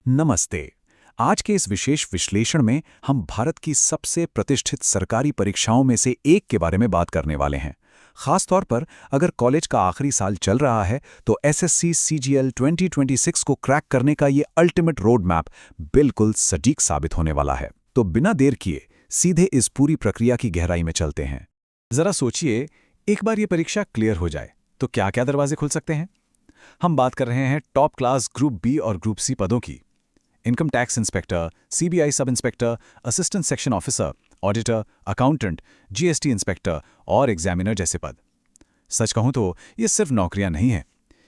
नमस्ते। आज के इस विशेष विश्लेषण में हम भारत की सबसे प्रतिष्ठित सरकारी परीक्षाओं में से एक के बारे में बात करने वाले हैं। खास तौर पर अगर कॉलेज का आखिरी साल चल रहा है तो एसएससी सीजीएल 2026 को क्रैक करने का ये अल्टीमेट रोड मैप बिल्कुल सटीक साबित होने वाला है। तो बिना देर किए सीधे इस पूरी प्रक्रिया की गहराई में चलते हैं। जरा सोचिए, एक बार ये परीक्षा क्लियर हो जाए तो क्या क्या दरवाजे खुल सकते हैं। हम बात कर रहे हैं टॉप क्लास ग्रुप बी और ग्रुप सी पदों की। Income tax inspector, CBI sub inspector, assistant section officer, auditor, accountant, GST inspector और एग्जामिनर जैसे पद। सच कहूं तो ये सिर्फ नौकरियां नहीं हैं,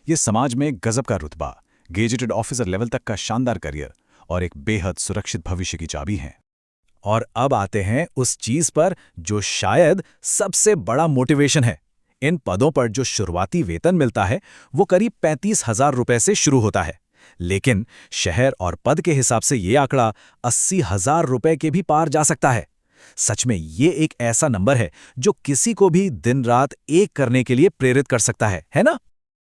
ये समाज में एक गजब का रुतबा, गेजेटेड ऑफिसर लेवल तक का शानदार करियर और एक बेहद सुरक्षित भविष्य की चाबी है। और अब आते हैं उस चीज पर जो शायद सबसे बड़ा मोटिवेशन है। इन पदों पर जो शुरुआती वेतन मिलता है वो करीब 35,000 रुपए से शुरू होता है, लेकिन शहर और पद के हिसाब से ये आंकड़ा 80,000 रुपए के भी पार जा सकता है। सच में ये एक ऐसा नंबर है जो किसी को भी दिन रात एक करने के लिए प्रेरित कर सकता है ना?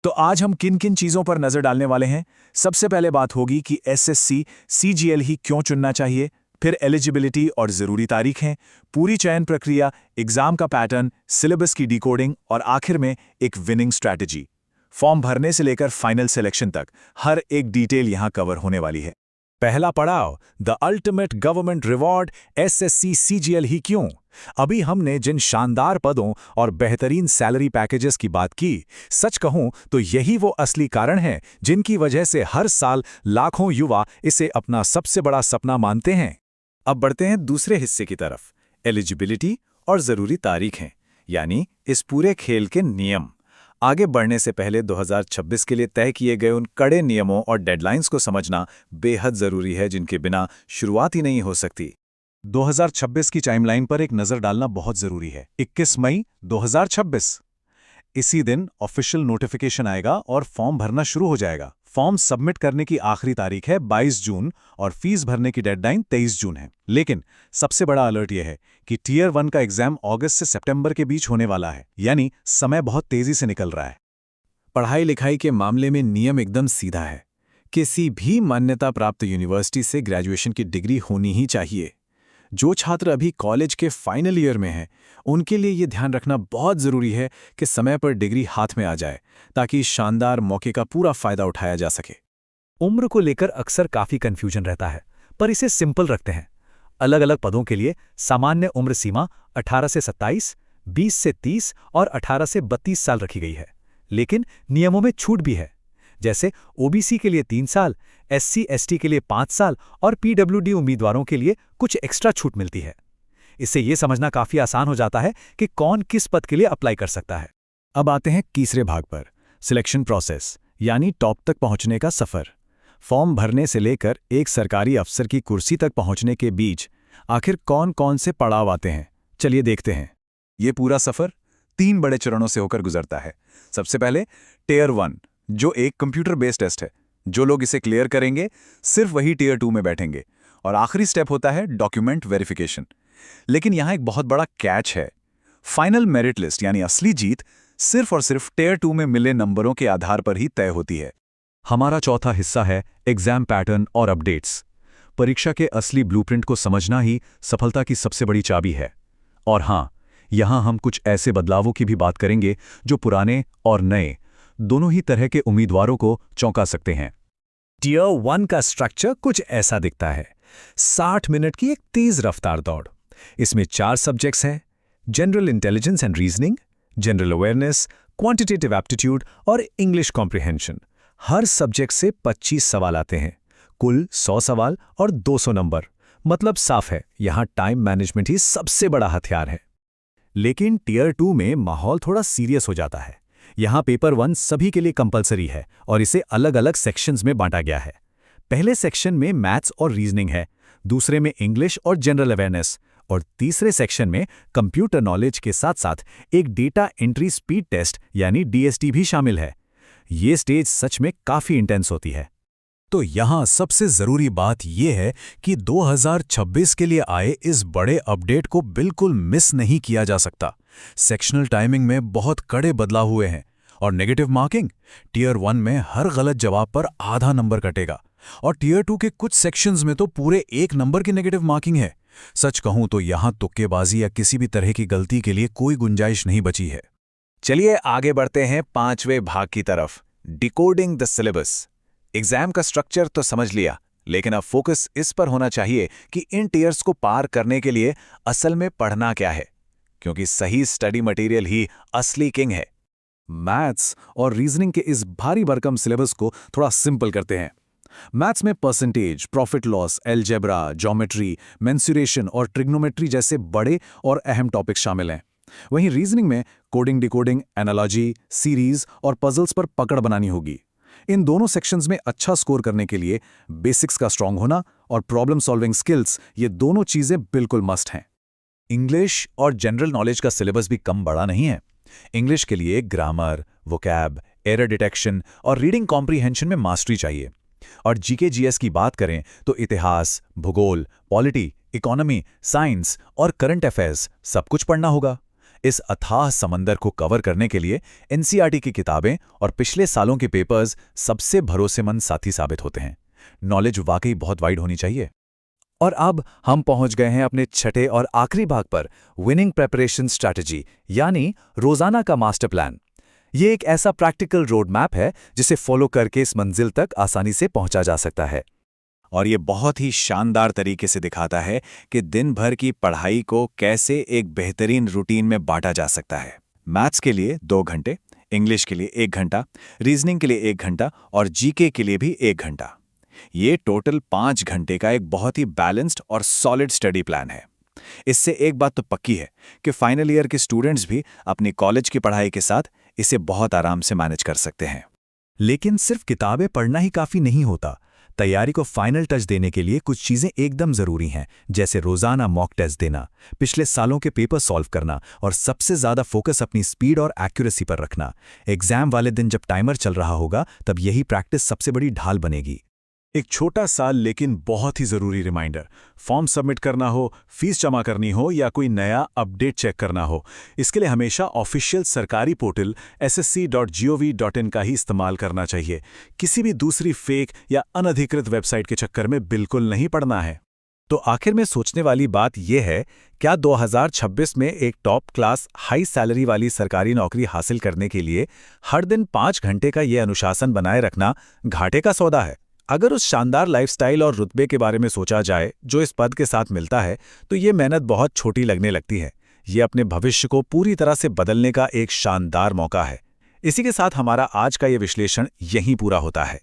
तो आज हम किन किन चीजों पर नजर डालने वाले हैं। सबसे पहले बात होगी कि एसएससी सीजीएल ही क्यों चुनना चाहिए, फिर एलिजिबिलिटी और जरूरी तारीखें, पूरी चयन प्रक्रिया, एग्जाम का पैटर्न, सिलेबस की डिकोडिंग और आखिर में एक विनिंग स्ट्रैटेजी। फॉर्म भरने से लेकर फाइनल सिलेक्शन तक हर एक डिटेल यहां कवर होने वाली है। पहला पड़ाव, the ultimate government reward, SSC CGL ही क्यों। अभी हमने जिन शानदार पदों और बेहतरीन सैलरी पैकेजेस की बात की, सच कहूं तो यही वो असली कारण हैं जिनकी वजह से हर साल लाखों युवा इसे अपना सबसे बड़ा सपना मानते हैं। अब बढ़ते हैं दूसरे हिस्से की तरफ, एलिजिबिलिटी और जरूरी तारीखें, यानी इस पूरे खेल के नियम। आगे बढ़ने से पहले 2026 के लिए तय किए गए उन कड़े नियमों और डेडलाइंस को समझना बेहद जरूरी है, जिनके बिना शुरुआत ही नहीं हो सकती। 2026 की टाइमलाइन पर एक नजर डालना बहुत जरूरी है। 21 मई 2026, इसी दिन ऑफिशियल नोटिफिकेशन आएगा और फॉर्म भरना शुरू हो जाएगा। फॉर्म सबमिट करने की आखिरी तारीख है 22 जून और फीस भरने की डेडलाइन 23 जून है। लेकिन सबसे बड़ा अलर्ट यह है कि टियर 1 का एग्जाम अगस्त से सितंबर के बीच होने वाला है, यानी समय बहुत तेजी से निकल रहा है। पढ़ाई लिखाई के मामले में नियम एकदम सीधा है। किसी भी मान्यता प्राप्त यूनिवर्सिटी से ग्रेजुएशन की डिग्री होनी ही चाहिए। जो छात्र अभी कॉलेज के फाइनल ईयर में हैं, उनके लिए ये ध्यान रखना बहुत ज़रूरी है कि समय पर डिग्री हाथ में आ जाए, ताकि शानदार मौके का पूरा फायदा उठाया जा सके। उम्र को लेकर अक्सर काफ़ी कन्फ्यूजन रहता है, पर इसे सिंपल रखते हैं। अलग अलग पदों के लिए सामान्य उम्र सीमा 18 से 27, 20 से 30 और 18 से 32 साल रखी गई है। लेकिन नियमों में छूट भी है, जैसे ओबीसी के लिए 3 साल, एससी एसटी के लिए 5 साल और पीडब्ल्यूडी उम्मीदवारों के लिए कुछ एक्स्ट्रा छूट मिलती है। इससे यह समझना काफ़ी आसान हो जाता है कि कौन किस पद के लिए अप्लाई कर सकता है। अब आते हैं तीसरे भाग पर, सिलेक्शन प्रोसेस, यानी टॉप तक पहुंचने का सफ़र। फॉर्म भरने से लेकर एक सरकारी अफसर की कुर्सी तक पहुंचने के बीच आखिर कौन कौन से पड़ाव आते हैं, चलिए देखते हैं। ये पूरा सफ़र 3 बड़े चरणों से होकर गुजरता है। सबसे पहले टियर 1, जो एक कंप्यूटर बेस्ड टेस्ट है। जो लोग इसे क्लियर करेंगे सिर्फ वही टियर 2 में बैठेंगे। और आखिरी स्टेप होता है डॉक्यूमेंट वेरिफिकेशन। लेकिन यहां एक बहुत बड़ा कैच है। फाइनल मेरिट लिस्ट यानी असली जीत सिर्फ और सिर्फ टियर 2 में मिले नंबरों के आधार पर ही तय होती है। हमारा चौथा हिस्सा है एग्जाम पैटर्न और अपडेट्स। परीक्षा के असली ब्लूप्रिंट को समझना ही सफलता की सबसे बड़ी चाबी है। और हां, यहां हम कुछ ऐसे बदलावों की भी बात करेंगे जो पुराने और नए दोनों ही तरह के उम्मीदवारों को चौंका सकते हैं। टियर 1 का स्ट्रक्चर कुछ ऐसा दिखता है। 60 मिनट की एक तेज रफ्तार दौड़। इसमें 4 सब्जेक्ट्स हैं: general intelligence and reasoning, general awareness, quantitative aptitude और इंग्लिश कॉम्प्रिहेंशन। हर सब्जेक्ट से 25 सवाल आते हैं, कुल 100 सवाल और 200 नंबर। मतलब साफ है, यहां टाइम मैनेजमेंट ही सबसे बड़ा हथियार है। लेकिन टियर 2 में माहौल थोड़ा सीरियस हो जाता है। यहां पेपर 1 सभी के लिए कंपलसरी है और इसे अलग अलग सेक्शंस में बांटा गया है। पहले सेक्शन में मैथ्स और रीजनिंग है, दूसरे में इंग्लिश और जनरल अवेयरनेस और तीसरे सेक्शन में कंप्यूटर नॉलेज के साथ साथ एक डेटा एंट्री स्पीड टेस्ट यानी डीएसटी भी शामिल है। ये स्टेज सच में काफ़ी इंटेंस होती है। तो यहाँ सबसे ज़रूरी बात यह है कि 2026 के लिए आए इस बड़े अपडेट को बिल्कुल मिस नहीं किया जा सकता। सेक्शनल टाइमिंग में बहुत कड़े बदलाव हुए हैं और नेगेटिव मार्किंग, टियर 1 में हर गलत जवाब पर आधा नंबर कटेगा और टियर 2 के कुछ सेक्शंस में तो पूरे 1 नंबर की नेगेटिव मार्किंग है। सच कहूं तो यहां तुक्केबाजी या किसी भी तरह की गलती के लिए कोई गुंजाइश नहीं बची है। चलिए आगे बढ़ते हैं 5वें भाग की तरफ, डिकोडिंग द सिलेबस। एग्जाम का स्ट्रक्चर तो समझ लिया, लेकिन अब फोकस इस पर होना चाहिए कि इन टीयर्स को पार करने के लिए असल में पढ़ना क्या है, क्योंकि सही स्टडी मटेरियल ही असली किंग है। मैथ्स और रीजनिंग के इस भारी भरकम सिलेबस को थोड़ा सिंपल करते हैं। मैथ्स में percentage, profit loss, algebra, geometry, mensuration और ट्रिग्नोमेट्री जैसे बड़े और अहम टॉपिक शामिल हैं। वहीं रीजनिंग में कोडिंग, डिकोडिंग, एनालॉजी, सीरीज और पजल्स पर पकड़ बनानी होगी। इन दोनों सेक्शंस में अच्छा स्कोर करने के लिए बेसिक्स का स्ट्रांग होना और प्रॉब्लम सॉल्विंग स्किल्स, ये दोनों चीजें बिल्कुल मस्ट हैं। इंग्लिश और जनरल नॉलेज का सिलेबस भी कम बड़ा नहीं है। इंग्लिश के लिए ग्रामर, वोकैब, एरर डिटेक्शन और रीडिंग कॉम्प्रीहेंशन में मास्टरी चाहिए। और जीके जीएस की बात करें तो इतिहास, भूगोल, पॉलिटी, इकोनॉमी, साइंस और करंट अफेयर्स सब कुछ पढ़ना होगा। इस अथाह समंदर को कवर करने के लिए एनसीईआरटी की किताबें और पिछले सालों के पेपर्स सबसे भरोसेमंद साथी साबित होते हैं। नॉलेज वाकई बहुत वाइड होनी चाहिए। और अब हम पहुंच गए हैं अपने छठे और आखिरी भाग पर, विनिंग प्रेपरेशन स्ट्रैटेजी, यानी रोजाना का मास्टर प्लान। ये एक ऐसा प्रैक्टिकल रोड मैप है जिसे फॉलो करके इस मंजिल तक आसानी से पहुंचा जा सकता है। और ये बहुत ही शानदार तरीके से दिखाता है कि दिन भर की पढ़ाई को कैसे एक बेहतरीन रूटीन में बांटा जा सकता है। मैथ्स के लिए 2 घंटे, इंग्लिश के लिए 1 घंटा, रीजनिंग के लिए 1 घंटा और जीके के लिए भी 1 घंटा। ये टोटल 5 घंटे का एक बहुत ही बैलेंस्ड और सॉलिड स्टडी प्लान है। इससे एक बात तो पक्की है कि फाइनल ईयर के स्टूडेंट्स भी अपनी कॉलेज की पढ़ाई के साथ इसे बहुत आराम से मैनेज कर सकते हैं। लेकिन सिर्फ किताबें पढ़ना ही काफ़ी नहीं होता। तैयारी को फाइनल टच देने के लिए कुछ चीज़ें एकदम ज़रूरी हैं, जैसे रोज़ाना मॉक टेस्ट देना, पिछले सालों के पेपर सॉल्व करना और सबसे ज़्यादा फोकस अपनी स्पीड और एक्यूरेसी पर रखना। एग्जाम वाले दिन जब टाइमर चल रहा होगा तब यही प्रैक्टिस सबसे बड़ी ढाल बनेगी। एक छोटा सा लेकिन बहुत ही ज़रूरी रिमाइंडर, फॉर्म सबमिट करना हो, फीस जमा करनी हो या कोई नया अपडेट चेक करना हो, इसके लिए हमेशा ऑफिशियल सरकारी पोर्टल ssc.gov.in का ही इस्तेमाल करना चाहिए। किसी भी दूसरी फेक या अनधिकृत वेबसाइट के चक्कर में बिल्कुल नहीं पड़ना है। तो आखिर में सोचने वाली बात यह है, क्या 2026 में एक टॉप क्लास हाई सैलरी वाली सरकारी नौकरी हासिल करने के लिए हर दिन 5 घंटे का ये अनुशासन बनाए रखना घाटे का सौदा है? अगर उस शानदार लाइफस्टाइल और रुतबे के बारे में सोचा जाए जो इस पद के साथ मिलता है, तो ये मेहनत बहुत छोटी लगने लगती है। ये अपने भविष्य को पूरी तरह से बदलने का एक शानदार मौका है। इसी के साथ हमारा आज का ये विश्लेषण यहीं पूरा होता है।